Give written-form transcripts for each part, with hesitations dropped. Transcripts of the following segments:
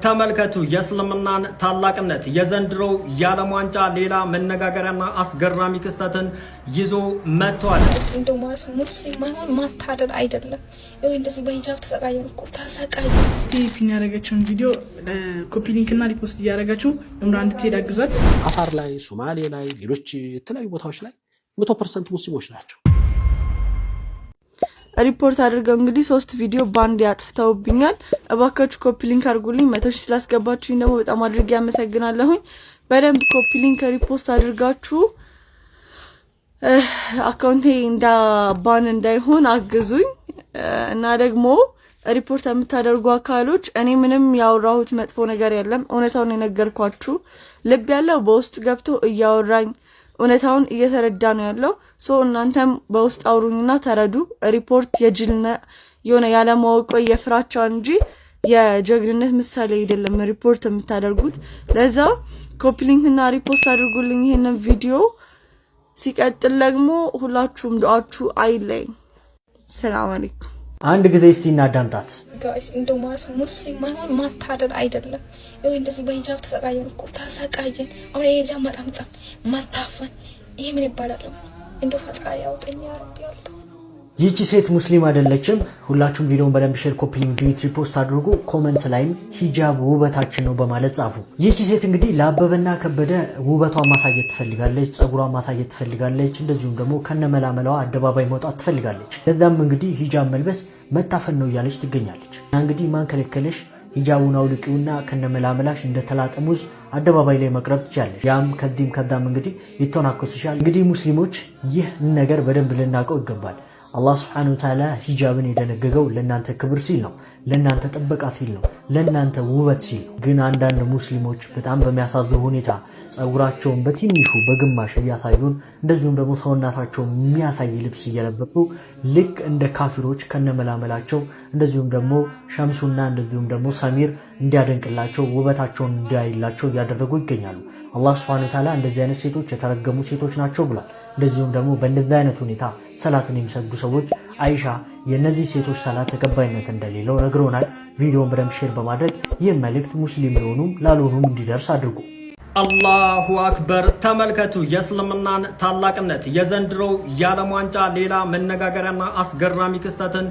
ተመልከቱ የእስልምናን ታላቅነት የዘንድሮው የዓለም ዋንጫ ሌላ መነጋገሪያና አስገራሚ ክስተትን ይዞ መጥቷል። እንደው ሙስሊም ማይሆን ማታደል አይደለም። ወይ እንደዚህ በሂጃብ ተሰቃየን እኮ ተሰቃየ። ቲፒን ያደረገችውን ቪዲዮ ኮፒ ሊንክ እና ሪፖስት እያደረጋችሁ ኡምራ እንድትሄድ አግዟት። አፋር ላይ፣ ሶማሌ ላይ፣ ሌሎች የተለያዩ ቦታዎች ላይ 100% ሙስሊሞች ናቸው። ሪፖርት አድርገው እንግዲህ 3 ቪዲዮ ባንድ ያጥፍተውብኛል። እባካችሁ ኮፒ ሊንክ አድርጉልኝ። 100 ሺህ ስላስገባችሁኝ ደግሞ በጣም አድርጌ ያመሰግናለሁኝ። በደንብ ኮፒ ሊንክ ሪፖስት አድርጋችሁ አካውንቴ ባን እንዳይሆን አግዙኝ። እና ደግሞ ሪፖርት የምታደርጉ አካሎች እኔ ምንም ያወራሁት መጥፎ ነገር የለም። እውነታውን የነገርኳችሁ ልብ ያለው በውስጥ ገብቶ እያወራኝ እውነታውን እየተረዳ ነው ያለው። እናንተም በውስጥ አውሩኝና ተረዱ። ሪፖርት የጅልነ የሆነ ያለማወቅ የፍራቻ እንጂ የጀግንነት ምሳሌ አይደለም ሪፖርት የምታደርጉት። ለዛ ኮፒ ሊንክ እና ሪፖስት አድርጉልኝ ይሄንን ቪዲዮ። ሲቀጥል ደግሞ ሁላችሁም ዱአችሁ አይለኝ። ሰላም አለይኩም። አንድ ጊዜ እስቲ እናዳምጣት። ጋይስ እንደው ሙስሊም ማይሆን ማታደል አይደለም። ወይ እንደዚህ በሂጃብ ተሰቃየን እኮ ተሰቃየን። አሁን የሂጃብ መጣምጣም ማታፈን ይሄ ምን ይባላል? እንደው ፈጣሪ ያውጣኝ ያረብ ያልታ። ይቺ ሴት ሙስሊም አይደለችም። ሁላችሁም ቪዲዮውን በደንብ ሼር፣ ኮፒ ሊንክ፣ ዲዩት ሪፖስት አድርጉ። ኮሜንት ላይም ሂጃብ ውበታችን ነው በማለት ጻፉ። ይቺ ሴት እንግዲህ ለአበበና ከበደ ውበቷን ማሳየት ትፈልጋለች፣ ጸጉሯን ማሳየት ትፈልጋለች፣ እንደዚሁም ደግሞ ከነመላመላዋ አደባባይ መውጣት ትፈልጋለች። ለዛም እንግዲህ ሂጃብ መልበስ መታፈን ነው እያለች ትገኛለች። እንግዲህ ማን ከለከለሽ? ሂጃቡን አውልቂውና ከነመላመላሽ እንደተላጠ ሙዝ አደባባይ ላይ መቅረብ ትችላለች። ያም ከዚህም ከዛም እንግዲህ ይተናኮስሻል። እንግዲህ ሙስሊሞች ይህ ነገር በደንብ ልናውቀው ይገባል። አላህ Subhanahu Wa Ta'ala ሂጃብን የደነገገው ለናንተ ክብር ሲል ነው፣ ለናንተ ጥበቃ ሲል ነው፣ ለናንተ ውበት ሲል ነው። ግን አንዳንድ ሙስሊሞች በጣም በሚያሳዝን ሁኔታ ጸጉራቸውን በትንሹ በግማሽ እያሳዩን እንደዚሁም ደግሞ ሰውነታቸውን የሚያሳይ ልብስ እየለበሱ ልክ እንደ ካፊሮች ከነመላመላቸው እንደዚሁም ደግሞ ሸምሱና እንደዚሁም ደግሞ ሰሚር እንዲያደንቅላቸው ውበታቸውን እንዲያይላቸው እያደረጉ ይገኛሉ። አላህ Subhanahu Wa Ta'ala እንደዚህ አይነት ሴቶች የተረገሙ ሴቶች ናቸው ብሏል። እንደዚሁም ደግሞ በእንደዚህ አይነት ሁኔታ ሰላትን የሚሰግዱ ሰዎች አይሻ የነዚህ ሴቶች ሰላት ተቀባይነት እንደሌለው ነግሮናል። ቪዲዮውን በደንብ ሼር በማድረግ ይህ መልእክት ሙስሊም ለሆኑም ላልሆኑም እንዲደርስ አድርጉ። አላሁ አክበር። ተመልከቱ የእስልምናን ታላቅነት የዘንድሮው የዓለም ዋንጫ ሌላ መነጋገሪያና አስገራሚ ክስተትን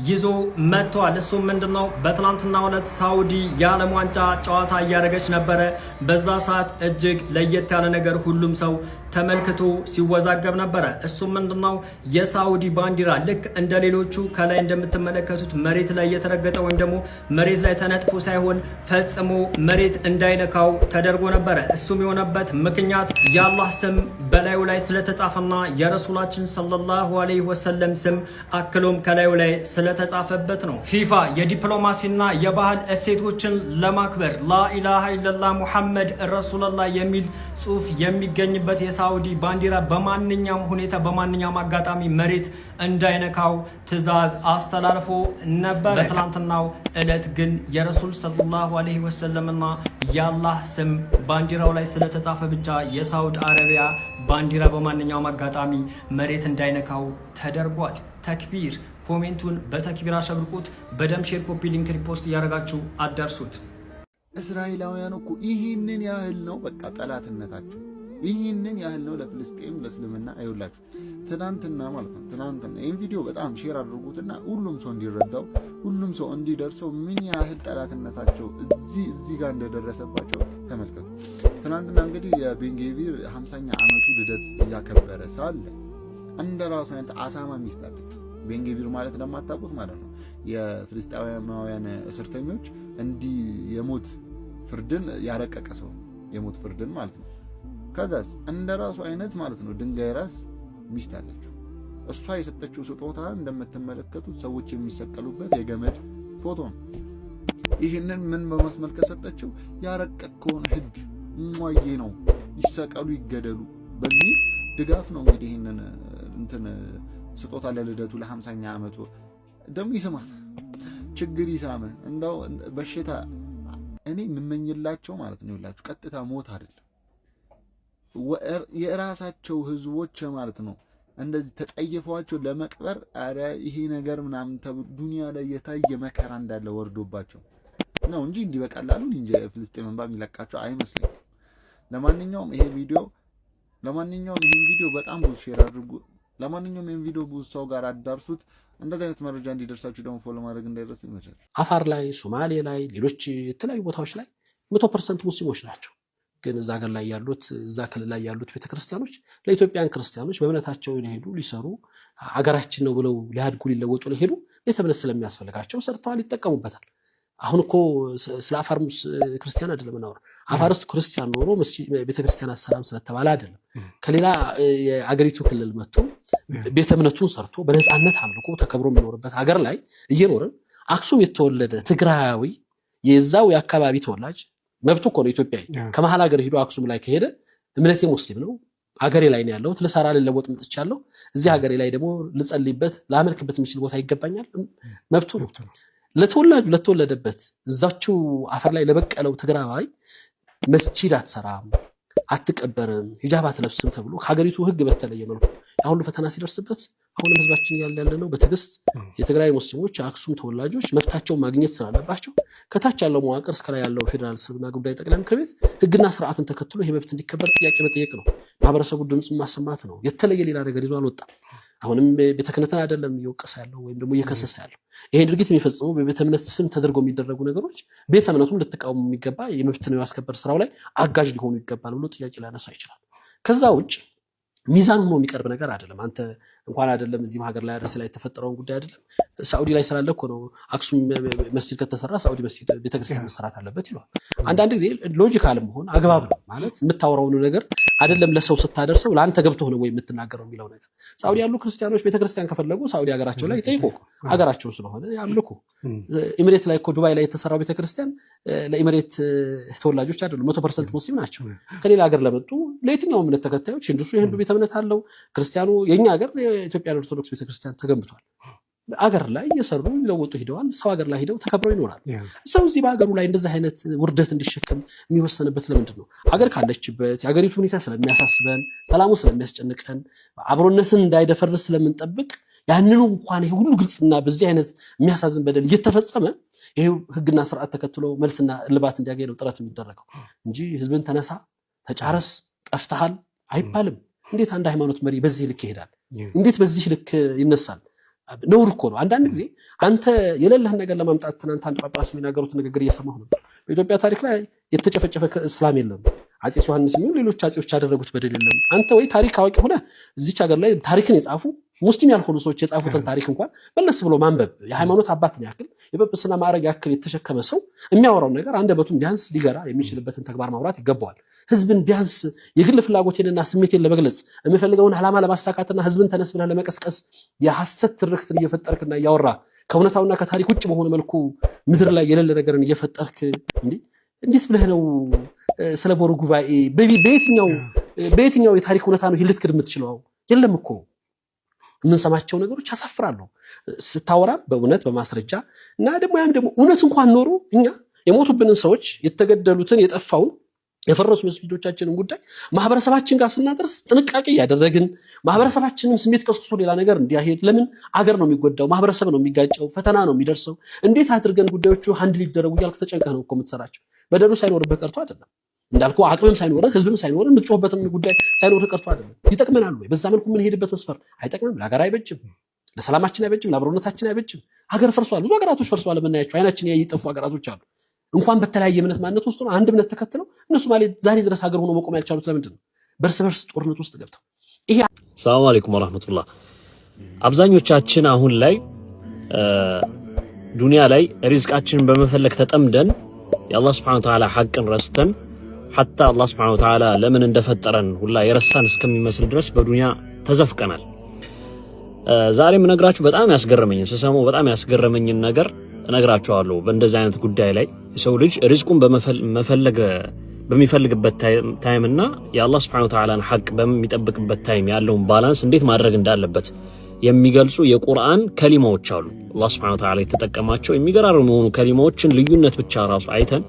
ይዞ መጥቷል። እሱ ምንድነው? በትናንትናው ዕለት ሳውዲ የዓለም ዋንጫ ጨዋታ እያደረገች ነበረ። በዛ ሰዓት እጅግ ለየት ያለ ነገር ሁሉም ሰው ተመልክቶ ሲወዛገብ ነበረ። እሱ ምንድነው? የሳውዲ ባንዲራ ልክ እንደ ሌሎቹ ከላይ እንደምትመለከቱት መሬት ላይ የተረገጠ ወይም ደግሞ መሬት ላይ ተነጥፎ ሳይሆን ፈጽሞ መሬት እንዳይነካው ተደርጎ ነበረ። እሱም የሆነበት ምክንያት የአላህ ስም በላዩ ላይ ስለተጻፈና የረሱላችን ሰለላሁ ዐለይሂ ወሰለም ስም አክሎም ከላዩ ላይ ስለተጻፈበት ነው። ፊፋ የዲፕሎማሲና የባህል እሴቶችን ለማክበር ላኢላሃ ኢለላህ ሙሐመድ ረሱሉላህ የሚል ጽሑፍ የሚገኝበት የሳውዲ ባንዲራ በማንኛውም ሁኔታ በማንኛውም አጋጣሚ መሬት እንዳይነካው ትዕዛዝ አስተላልፎ ነበር። በትናንትናው ዕለት ግን የረሱል ሰለላሁ ዐለይሂ ወሰለምና የአላህ ስም ባንዲራው ላይ ስለተጻፈ ብቻ የሳውዲ አረቢያ ባንዲራ በማንኛውም አጋጣሚ መሬት እንዳይነካው ተደርጓል። ተክቢር። ኮሜንቱን በተክቢር አሸብርቁት። በደም ሼር፣ ኮፒ ሊንክ፣ ሪፖስት እያደረጋችሁ አዳርሱት። እስራኤላውያን እኮ ይህንን ያህል ነው በቃ ጠላትነታቸው፣ ይህንን ያህል ነው ለፍልስጤም ለእስልምና። አይውላችሁ ትናንትና ማለት ነው ትናንትና ይህን ቪዲዮ በጣም ሼር አድርጉትና ሁሉም ሰው እንዲረዳው ሁሉም ሰው እንዲደርሰው ምን ያህል ጠላትነታቸው እዚህ ጋር እንደደረሰባቸው ተመልከቱ። ትናንትና እንግዲህ የቤንጌቪር 50ኛ ዓመቱ ልደት እያከበረ ሳለ እንደ ራሱ አይነት አሳማ ሚስት አለች። ቤንጌቪር ማለት ለማታውቁት ማለት ነው የፍልስጤማውያን እስርተኞች እንዲህ የሞት ፍርድን ያረቀቀ ሰው የሞት ፍርድን ማለት ነው። ከዛስ እንደ ራሱ አይነት ማለት ነው ድንጋይ ራስ ሚስት አለችው። እሷ የሰጠችው ስጦታ እንደምትመለከቱት ሰዎች የሚሰቀሉበት የገመድ ፎቶ ነው። ይህንን ምን በማስመልከት ሰጠችው? ያረቀቀውን ህግ ሟዬ ነው ይሰቀሉ ይገደሉ በሚል ድጋፍ ነው እንግዲህ ይህንን እንትን ስጦታ ለልደቱ ለ50ኛ ዓመቱ ደም ይስማት ችግር ይሳመ እንደው በሽታ እኔ የምመኝላቸው ማለት ነው ይላችሁ ቀጥታ ሞት አይደለም የራሳቸው ህዝቦች ማለት ነው እንደዚህ ተጠይፈዋቸው ለመቅበር አረ ይሄ ነገር ምናምን ዱንያ ላይ የታየ መከራ እንዳለ ወርዶባቸው ነው እንጂ እንዲህ በቀላሉ እንጂ ፍልስጤም እንባ የሚለቃቸው አይመስልም። ለማንኛውም ይሄን ቪዲዮ በጣም ብዙ ሼር አድርጉ። ለማንኛውም ይሄን ቪዲዮ ብዙ ሰው ጋር አዳርሱት። እንደዚህ አይነት መረጃ እንዲደርሳችሁ ደግሞ ፎሎ ማድረግ እንዳይረሳ ይመቻል። አፋር ላይ፣ ሶማሌ ላይ፣ ሌሎች የተለያዩ ቦታዎች ላይ 100% ሙስሊሞች ናቸው። ግን እዛ ሀገር ላይ ያሉት እዛ ክልል ላይ ያሉት ቤተክርስቲያኖች ለኢትዮጵያን ክርስቲያኖች በእምነታቸው ሊሄዱ ሊሰሩ አገራችን ነው ብለው ሊያድጉ ሊለወጡ ሊሄዱ ቤተ እምነት ስለሚያስፈልጋቸው ሰርተዋል፣ ይጠቀሙበታል። አሁን እኮ ስለ አፋር ክርስቲያን አይደለም እናወራ። አፋር ውስጥ ክርስቲያን ኖሮ ቤተክርስቲያናት ሰላም ስለተባለ አይደለም። ከሌላ የአገሪቱ ክልል መጥቶ ቤተ እምነቱን ሰርቶ በነፃነት አምልኮ ተከብሮ የሚኖርበት ሀገር ላይ እየኖርን አክሱም የተወለደ ትግራዊ የዛው የአካባቢ ተወላጅ መብቱ እኮ ነው ኢትዮጵያዊ ከመሃል ሀገር ሄዶ አክሱም ላይ ከሄደ እምነቴ ሙስሊም ነው ሀገሬ ላይ ነው ያለሁት ልሰራ ልለወጥ መጥቻለሁ እዚህ ሀገሬ ላይ ደግሞ ልጸልይበት ላመልክበት የሚችል ቦታ ይገባኛል መብቱ ነው። ለተወለደበት እዛችሁ አፈር ላይ ለበቀለው ትግራዋይ መስጂድ አትሰራም አትቀበርም ሂጃብ አትለብስም ተብሎ ከሀገሪቱ ህግ በተለየ መልኩ አሁን ፈተና ሲደርስበት አሁን ህዝባችን ያለ ነው በትግስት የትግራይ ሙስሊሞች አክሱም ተወላጆች መብታቸው ማግኘት ስላለባቸው ከታች ያለው መዋቅር እስከ ላይ ያለው ፌደራል ስብና ጉዳይ ጠቅላይ ምክር ቤት ህግና ስርዓትን ተከትሎ ይሄ መብት እንዲከበር ጥያቄ መጠየቅ ነው። ማህበረሰቡ ድምጽ ማሰማት ነው። የተለየ ሌላ ነገር ይዞ አልወጣም። አሁንም ቤተ ክህነትን አይደለም እየወቀሰ ያለው ወይም ደግሞ እየከሰሰ ያለው ይሄን ድርጊት የሚፈጽመው በቤተ እምነት ስም ተደርጎ የሚደረጉ ነገሮች ቤተ እምነቱም ልትቃወሙ የሚገባ የመብትን ማስከበር ስራው ላይ አጋዥ ሊሆኑ ይገባል ብሎ ጥያቄ ሊያነሳ ይችላል። ከዛ ውጭ ሚዛን ሆኖ የሚቀርብ ነገር አይደለም። አንተ እንኳን አይደለም እዚህ ሀገር ላይ አርሲ ላይ የተፈጠረውን ጉዳይ አይደለም ሳውዲ ላይ ስላለ እኮ ነው አክሱም መስጂድ ከተሰራ ሳውዲ መስጂድ ቤተክርስቲያን መሰራት አለበት ይላል። አንዳንድ ጊዜ ሎጂካል መሆን አግባብ ነው ማለት የምታወራው ነገር አይደለም ለሰው ስታደርሰው ለአንተ ገብቶ ነው ወይ የምትናገረው የሚለው ነገር። ሳውዲ ያሉ ክርስቲያኖች ቤተክርስቲያን ከፈለጉ ሳውዲ ሀገራቸው ላይ ይጠይቁ ሀገራቸው ስለሆነ ያምልኩ። ኢሚሬት ላይ እኮ ዱባይ ላይ የተሰራው ቤተክርስቲያን ለኢሚሬት ተወላጆች አይደሉም 100% ሙስሊም ናቸው። ከሌላ ሀገር ለመጡ ለየትኛው እምነት ተከታዮች ሂንዱሱ የሂንዱ ቤተ እምነት አለው ክርስቲያኑ የኛ ሀገር የኢትዮጵያ ኦርቶዶክስ ቤተክርስቲያን ተገንብቷል። አገር ላይ እየሰሩ ሊለወጡ ሄደዋል። ሰው ሀገር ላይ ሄደው ተከብረው ይኖራል። ሰው እዚህ በሀገሩ ላይ እንደዚህ አይነት ውርደት እንዲሸከም የሚወሰንበት ለምንድን ነው? ሀገር ካለችበት የሀገሪቱ ሁኔታ ስለሚያሳስበን ሰላሙ ስለሚያስጨንቀን አብሮነትን እንዳይደፈርስ ስለምንጠብቅ ያንኑ እንኳን ይሄ ሁሉ ግልጽና በዚህ አይነት የሚያሳዝን በደል እየተፈጸመ ይሄ ህግና ስርዓት ተከትሎ መልስና እልባት እንዲያገኝ ነው ጥረት የሚደረገው እንጂ ህዝብን ተነሳ ተጫረስ ጠፍተሃል አይባልም። እንዴት አንድ ሃይማኖት መሪ በዚህ ልክ ይሄዳል? እንዴት በዚህ ልክ ይነሳል? ነውር እኮ ነው። አንዳንድ ጊዜ አንተ የሌለህን ነገር ለማምጣት ትናንት አንድ ጳጳስ የሚናገሩት ንግግር እየሰማሁ ነበር። በኢትዮጵያ ታሪክ ላይ የተጨፈጨፈ እስላም የለም። አጼ ዮሐንስ የሚሆን ሌሎች አጼዎች ያደረጉት በደል የለም። አንተ ወይ ታሪክ አዋቂ ሆነ እዚች ሀገር ላይ ታሪክን የጻፉ ሙስሊም ያልሆኑ ሰዎች የጻፉትን ታሪክ እንኳን መለስ ብሎ ማንበብ የሃይማኖት አባትን ያክል የጵጵስና ማዕረግ ያክል የተሸከመ ሰው የሚያወራው ነገር አንደበቱን ቢያንስ ሊገራ የሚችልበትን ተግባር ማውራት ይገባዋል። ህዝብን ቢያንስ የግል ፍላጎቴንና ስሜቴን ለመግለጽ የምፈልገውን ዓላማ ለማሳካትና ህዝብን ተነስ ብለህ ለመቀስቀስ የሐሰት ትርክትን እየፈጠርክና እያወራ ከእውነታውና ከታሪክ ውጭ በሆነ መልኩ ምድር ላይ የሌለ ነገርን እየፈጠርክ እንዴት ብለህ ነው ስለ ቦሩ ጉባኤ በየትኛው የታሪክ እውነታ ነው ልትክድ የምትችለው? የለም እኮ የምንሰማቸው ነገሮች ያሳፍራሉ። ስታወራ በእውነት በማስረጃ እና ደግሞ እውነት እንኳን ኖሮ እኛ የሞቱብንን ሰዎች የተገደሉትን የጠፋውን የፈረሱ መስጊዶቻችንን ጉዳይ ማህበረሰባችን ጋር ስናደርስ ጥንቃቄ ያደረግን ማህበረሰባችንን ስሜት ቀስቅሶ ሌላ ነገር እንዲያሄድ ለምን አገር ነው የሚጎዳው ማህበረሰብ ነው የሚጋጨው ፈተና ነው የሚደርሰው እንዴት አድርገን ጉዳዮቹ ሃንድል ይደረጉ ያልክ ተጨንቀህ ነው እኮ የምትሰራቸው። በደሉ ሳይኖርብህ ቀርቶ አይደለም እንዳልከው አቅምም ሳይኖርህ ህዝብም ሳይኖርህ የምትጮህበትም ጉዳይ ሳይኖርህ ቀርቶ አይደለም። ይጠቅመናል ወይ በዛ መልኩ ምን ሄድበት መስፈር አይጠቅምም። ለሀገር አይበጅም፣ ለሰላማችን አይበጅም፣ ለአብሮነታችን አይበጅም። ሀገር ፈርሷል። ብዙ ሀገራቶች ፈርሷል። የምናያቸው አይናችን ያይጠፉ ሀገራቶች አሉ። እንኳን በተለያየ እምነት ማንነት ውስጥ ነው አንድ እምነት ተከትለው እነሱ ማለት ዛሬ ድረስ ሀገር ሆኖ መቆም ያልቻሉት ለምንድን ነው? በርስ በርስ ጦርነት ውስጥ ገብተው። ሰላም አለይኩም ወራህመቱላህ። አብዛኞቻችን አሁን ላይ ዱንያ ላይ ሪዝቃችንን በመፈለግ ተጠምደን የአላህ Subhanahu Wa Ta'ala ሐቅን ረስተን ሐታ አላህ Subhanahu Wa Ta'ala ለምን እንደፈጠረን ሁላ የረሳን እስከሚመስል ድረስ በዱንያ ተዘፍቀናል። ዛሬም ነግራችሁ በጣም ያስገረመኝን ስሰማው በጣም ያስገረመኝን ነገር እነግራችኋለሁ። በእንደዚህ አይነት ጉዳይ ላይ የሰው ልጅ ሪዝቁን በሚፈልግበት ታይም እና የአላህ Subhanahu Wa Ta'ala ሐቅ በሚጠብቅበት ታይም ያለውን ባላንስ እንዴት ማድረግ እንዳለበት የሚገልጹ የቁርአን ከሊማዎች አሉ። አላህ Subhanahu Wa Ta'ala የተጠቀማቸው የሚገራርሙ የሆኑ ከሊማዎችን ልዩነት ብቻ ራሱ አይተን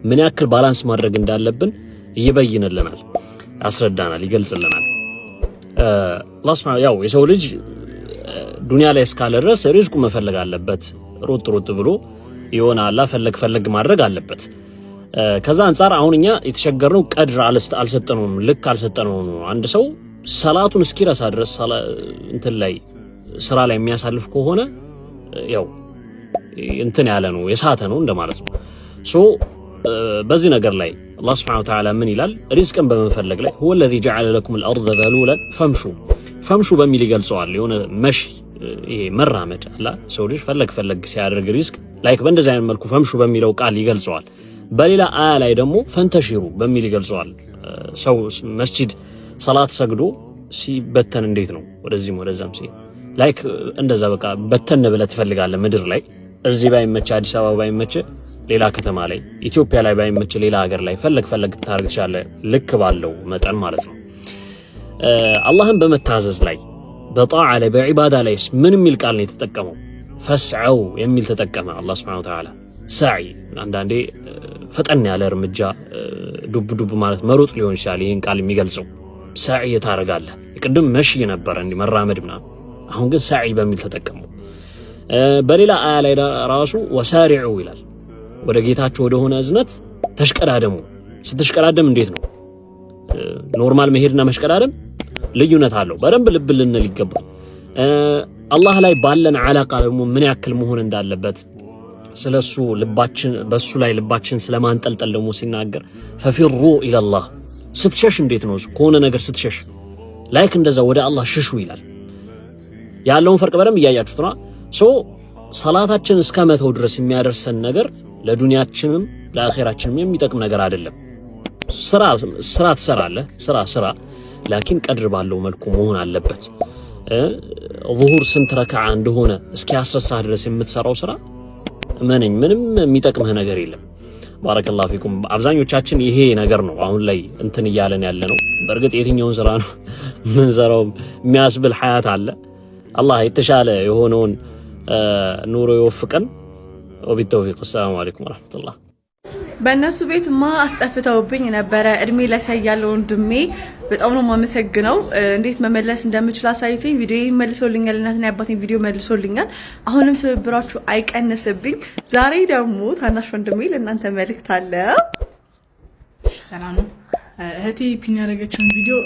ምን ያክል ባላንስ ማድረግ እንዳለብን ይበይንልናል፣ ያስረዳናል፣ ይገልጽልናል። አላህ Subhanahu ያው የሰው ልጅ ዱንያ ላይ እስካለ ድረስ ሪዝቁ መፈለግ አለበት። ሮጥ ብሎ የሆነ አላ ፈለግ ማድረግ አለበት። ከዛ አንፃር አሁን እኛ የተቸገርነው ቀድር አልሰጠነውም፣ ልክ አልሰጠነውም። አንድ ሰው ሰላቱን እስኪረሳ ድረስ እንትን ላይ ስራ ላይ የሚያሳልፍ ከሆነ ያው እንትን ያለ ነው የሳተ ነው እንደማለት ነው። ሶ በዚህ ነገር ላይ አላህ Subhanahu Wa Ta'ala ምን ይላል? ሪዝቅን በመፈለግ ላይ هو الذي جعل لكم الارض ذلولا فامشوا በሚል ይገልጸዋል። የሆነ መሽ ይሄ መራመድ አላ ሰው ልጅ ፈለግ ሲያደርግ ሪዝቅ ላይክ በእንደዚህ አይነት መልኩ ፈምሹ በሚለው ቃል ይገልጸዋል። በሌላ አያ ላይ ደግሞ ፈንተሽሩ በሚል ይገልጸዋል። ሰው መስጂድ ሰላት ሰግዶ ሲበተን እንዴት ነው ወደዚህም ወደዛም ሲል ላይክ እንደዛ በቃ በተን ብለህ ትፈልጋለህ ምድር ላይ እዚህ ባይመች አዲስ አበባ ባይመች ሌላ ከተማ ላይ ኢትዮጵያ ላይ ባይመች ሌላ ሀገር ላይ ፈለግ ታርግ ይችላል ልክ ባለው መጠን ማለት ነው። አላህን በመታዘዝ ላይ በጣዓ ላይ በዒባዳ ላይ ምን የሚል ቃል ነው የተጠቀመው? ፈስዐው የሚል ተጠቀመ አላህ Subhanahu Wa Ta'ala። ሳዒ አንዳንዴ ፈጠን ያለ እርምጃ ዱብ ማለት መሮጥ ሊሆን ይችላል። ይሄን ቃል የሚገልጸው ሳዒ ታረጋለህ። ቅድም መሽ ነበር እንዲ መራመድ ምናምን፣ አሁን ግን ሳዒ በሚል ተጠቀመው። በሌላ አያ ላይ ራሱ ወሳሪዑ ይላል። ወደ ጌታችሁ ወደ ሆነ እዝነት ተሽቀዳደሙ። ስትሽቀዳደም እንዴት ነው? ኖርማል መሄድና መሽቀዳደም ልዩነት አለው። በደንብ ልብ ልንል ይገባል። አላህ ላይ ባለን ዓላቃ ደግሞ ምን ያክል መሆን እንዳለበት ስለሱ ልባችን በሱ ላይ ልባችን ስለማንጠልጠል ደግሞ ሲናገር ፈፊሩ ኢለላህ ስትሸሽ እንዴት ነው ከሆነ ነገር ስትሸሽ ላይክ እንደዛ ወደ አላህ ሽሹ ይላል። ያለውን ፈርቅ በደንብ እያያችሁት ነው። ሶ ሰላታችን እስከ መተው ድረስ የሚያደርሰን ነገር ለዱንያችንም ለአኺራችንም የሚጠቅም ነገር አይደለም። ስራ ትሰራለህ፣ ስራ ላኪን ቀድር ባለው መልኩ መሆን አለበት። ዙሁር ስንት ረካዓ እንደሆነ እስኪ አስረሳህ ድረስ የምትሰራው ስራ ምንም የሚጠቅምህ ነገር የለም። ባረከላሁ ፊኩም። አብዛኞቻችን ይሄ ነገር ነው አሁን ላይ እንትን እያለን ያለ ነው። በእርግጥ የትኛውን ስራ ነው ምንሰራው የሚያስብል ሐያት አለ። አላህ የተሻለ የሆነውን ኑሮ ይወፍቀን። ወቢተውፊቅ። ሰላም አለይኩም ወራህመቱላህ። በእነሱ ቤትማ አስጠፍተውብኝ ነበረ። እድሜ ለሳይ ያለው ወንድሜ በጣም ነው የማመሰግነው። እንዴት መመለስ እንደምችል አሳይቶኝ ቪዲዮ መልሶልኛል። እናትና አባቴን ቪዲዮ መልሶልኛል። አሁንም ትብብራችሁ አይቀንስብኝ። ዛሬ ደግሞ ታናሽ ወንድሜ ለእናንተ መልእክት አለ። ሰላም ነው። እህቴ ፒን ያደረገችውን ቪዲዮ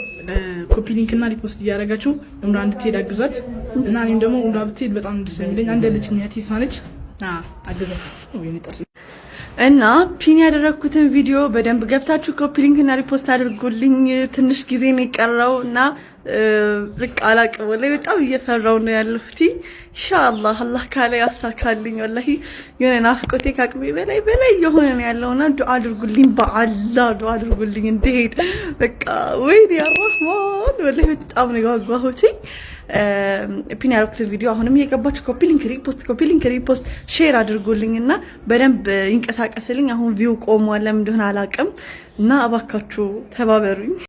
ኮፒ ሊንክ እና ሪፖስት እያደረጋችሁ ኡምራ እንድትሄድ አግዛት እና እኔም ደግሞ ኡምራ ብትሄድ በጣም ደስ የሚለኝ አንድ ልጅ እህቴ ሳነች አግዛት እና ፒን ያደረኩትን ቪዲዮ በደንብ ገብታችሁ ኮፒ ሊንክ እና ሪፖስት አድርጉልኝ። ትንሽ ጊዜ ነው የቀረው እና ልክ አላቅም ወላሂ በጣም እየፈራው ነው ያለሁት። ኢንሻአላህ አላህ ካለ ያሳካልኝ። ወላሂ የሆነ ናፍቆቴ ከአቅሜ በላይ የሆነ ነው ያለውና ዱአ አድርጉልኝ፣ በአላህ ዱአ አድርጉልኝ እንድሄድ በቃ ወይኔ ያ ረህማን ወላሂ በጣም ነው ያጓጓሁት። ፒን ያደረኩትን ቪዲዮ አሁንም እየገባችሁ ኮፒ ሊንክ ሪፖስት ሼር አድርጉልኝና በደንብ ይንቀሳቀስልኝ። አሁን ቪው ቆሟል፣ ለምን እንደሆነ አላቅም እና እባካችሁ ተባበሩኝ።